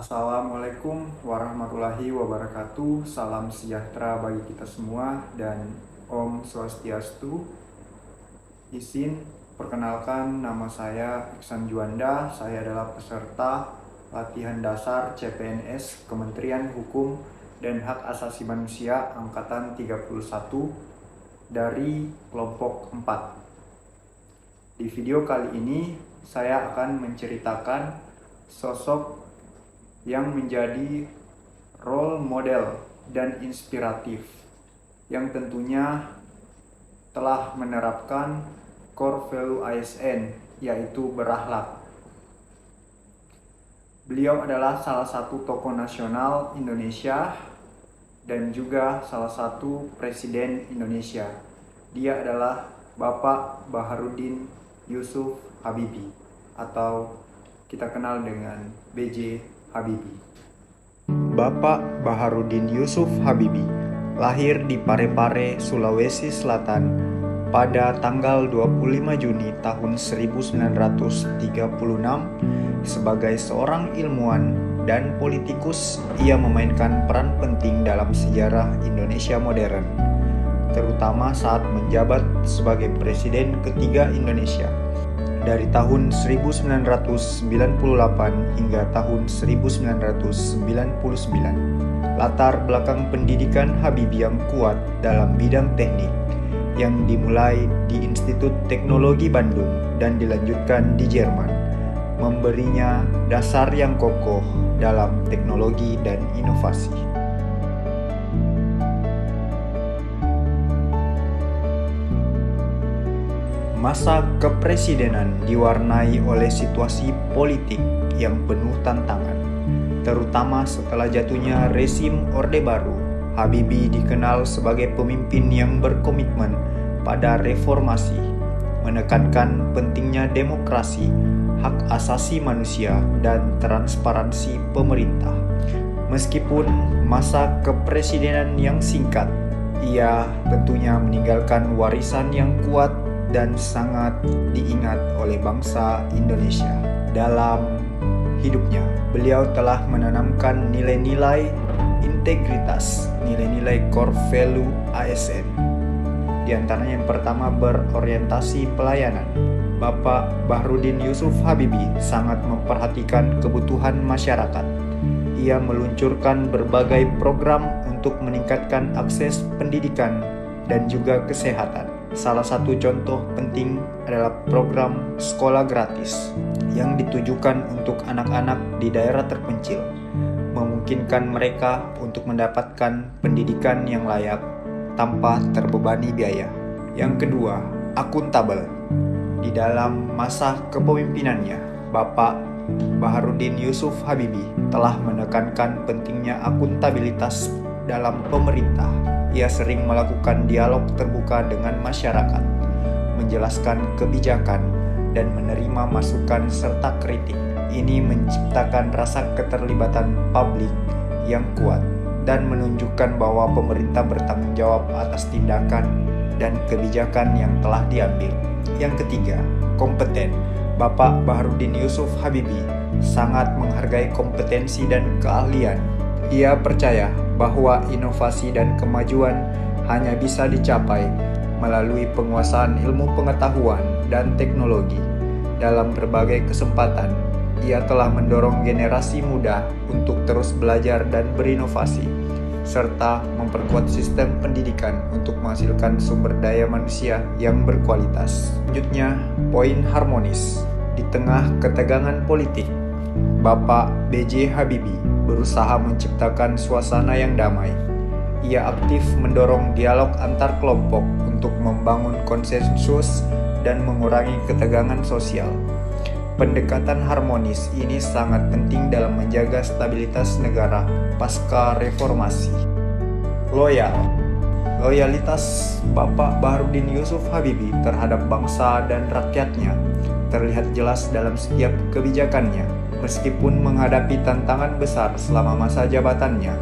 Assalamualaikum warahmatullahi wabarakatuh. Salam sejahtera bagi kita semua dan Om Swastiastu. Izin perkenalkan, nama saya Iksan Juanda. Saya adalah peserta latihan dasar CPNS Kementerian Hukum dan Hak Asasi Manusia Angkatan 31 dari kelompok 4. Di video kali ini saya akan menceritakan sosok yang menjadi role model dan inspiratif yang tentunya telah menerapkan core value ASN, yaitu berakhlak. Beliau adalah salah satu tokoh nasional Indonesia dan juga salah satu presiden Indonesia. Dia adalah Bapak Baharudin Yusuf Habibie atau kita kenal dengan B.J. Habibie. Bapak Baharudin Yusuf Habibie lahir di Parepare, Sulawesi Selatan pada tanggal 25 Juni tahun 1936. Sebagai seorang ilmuwan dan politikus, ia memainkan peran penting dalam sejarah Indonesia modern, terutama saat menjabat sebagai Presiden ketiga Indonesia dari tahun 1998 hingga tahun 1999. Latar belakang pendidikan Habibie yang kuat dalam bidang teknik yang dimulai di Institut Teknologi Bandung dan dilanjutkan di Jerman memberinya dasar yang kokoh dalam teknologi dan inovasi. Masa kepresidenan diwarnai oleh situasi politik yang penuh tantangan, terutama setelah jatuhnya rezim Orde Baru. Habibie dikenal sebagai pemimpin yang berkomitmen pada reformasi, menekankan pentingnya demokrasi, hak asasi manusia, dan transparansi pemerintah. Meskipun masa kepresidenan yang singkat, ia tentunya meninggalkan warisan yang kuat dan sangat diingat oleh bangsa Indonesia. Dalam hidupnya, beliau telah menanamkan nilai-nilai integritas, nilai-nilai core value ASN. Di antaranya yang pertama, berorientasi pelayanan. Bapak Baharudin Yusuf Habibie sangat memperhatikan kebutuhan masyarakat. Ia meluncurkan berbagai program untuk meningkatkan akses pendidikan dan juga kesehatan. Salah satu contoh penting adalah program sekolah gratis yang ditujukan untuk anak-anak di daerah terpencil, memungkinkan mereka untuk mendapatkan pendidikan yang layak tanpa terbebani biaya. Yang kedua, akuntabel. Di dalam masa kepemimpinannya, Bapak Baharudin Yusuf Habibie telah menekankan pentingnya akuntabilitas dalam pemerintah. Ia sering melakukan dialog terbuka dengan masyarakat, menjelaskan kebijakan, dan menerima masukan serta kritik. Ini menciptakan rasa keterlibatan publik yang kuat dan menunjukkan bahwa pemerintah bertanggung jawab atas tindakan dan kebijakan yang telah diambil. Yang ketiga, kompeten. Bapak Baharudin Yusuf Habibie sangat menghargai kompetensi dan keahlian. Ia percaya bahwa inovasi dan kemajuan hanya bisa dicapai melalui penguasaan ilmu pengetahuan dan teknologi. Dalam berbagai kesempatan, ia telah mendorong generasi muda untuk terus belajar dan berinovasi, serta memperkuat sistem pendidikan untuk menghasilkan sumber daya manusia yang berkualitas. Selanjutnya, poin harmonis. Di tengah ketegangan politik, Bapak B.J. Habibie berusaha menciptakan suasana yang damai. Ia aktif mendorong dialog antar kelompok untuk membangun konsensus dan mengurangi ketegangan sosial. Pendekatan harmonis ini sangat penting dalam menjaga stabilitas negara pasca reformasi. Loyalitas Bapak Baharudin Yusuf Habibie terhadap bangsa dan rakyatnya terlihat jelas dalam setiap kebijakannya. Meskipun menghadapi tantangan besar selama masa jabatannya,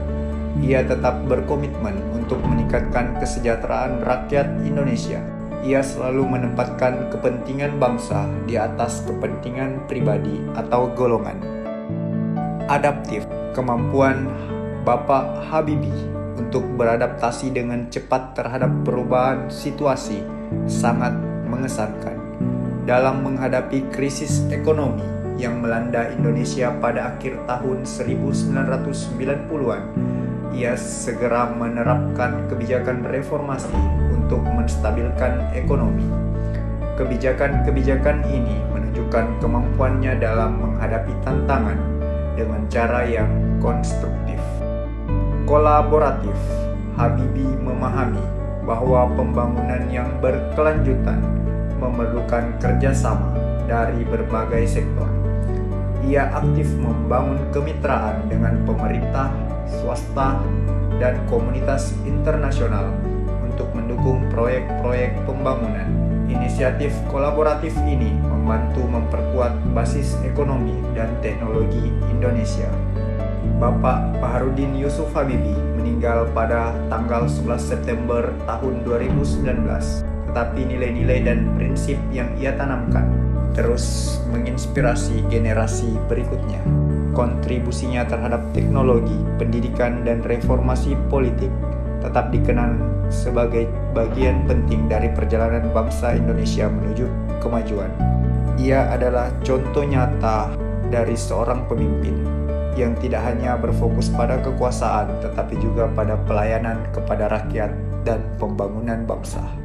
ia tetap berkomitmen untuk meningkatkan kesejahteraan rakyat Indonesia. Ia selalu menempatkan kepentingan bangsa di atas kepentingan pribadi atau golongan. adaptif. Kemampuan Bapak Habibie untuk beradaptasi dengan cepat terhadap perubahan situasi sangat mengesankan. Dalam menghadapi krisis ekonomi yang melanda Indonesia pada akhir tahun 1990-an, ia segera menerapkan kebijakan reformasi untuk menstabilkan ekonomi. Kebijakan-kebijakan ini menunjukkan kemampuannya dalam menghadapi tantangan dengan cara yang konstruktif. Kolaboratif. Habibie memahami bahwa pembangunan yang berkelanjutan memerlukan kerjasama dari berbagai sektor. Ia aktif membangun kemitraan dengan pemerintah, swasta, dan komunitas internasional untuk mendukung proyek-proyek pembangunan. Inisiatif kolaboratif ini membantu memperkuat basis ekonomi dan teknologi Indonesia. Bapak Baharudin Yusuf Habibie meninggal pada tanggal 11 September tahun 2019, tetapi nilai-nilai dan prinsip yang ia tanamkan terus menginspirasi generasi berikutnya. Kontribusinya terhadap teknologi, pendidikan, dan reformasi politik tetap dikenang sebagai bagian penting dari perjalanan bangsa Indonesia menuju kemajuan. Ia adalah contoh nyata dari seorang pemimpin yang tidak hanya berfokus pada kekuasaan, tetapi juga pada pelayanan kepada rakyat dan pembangunan bangsa.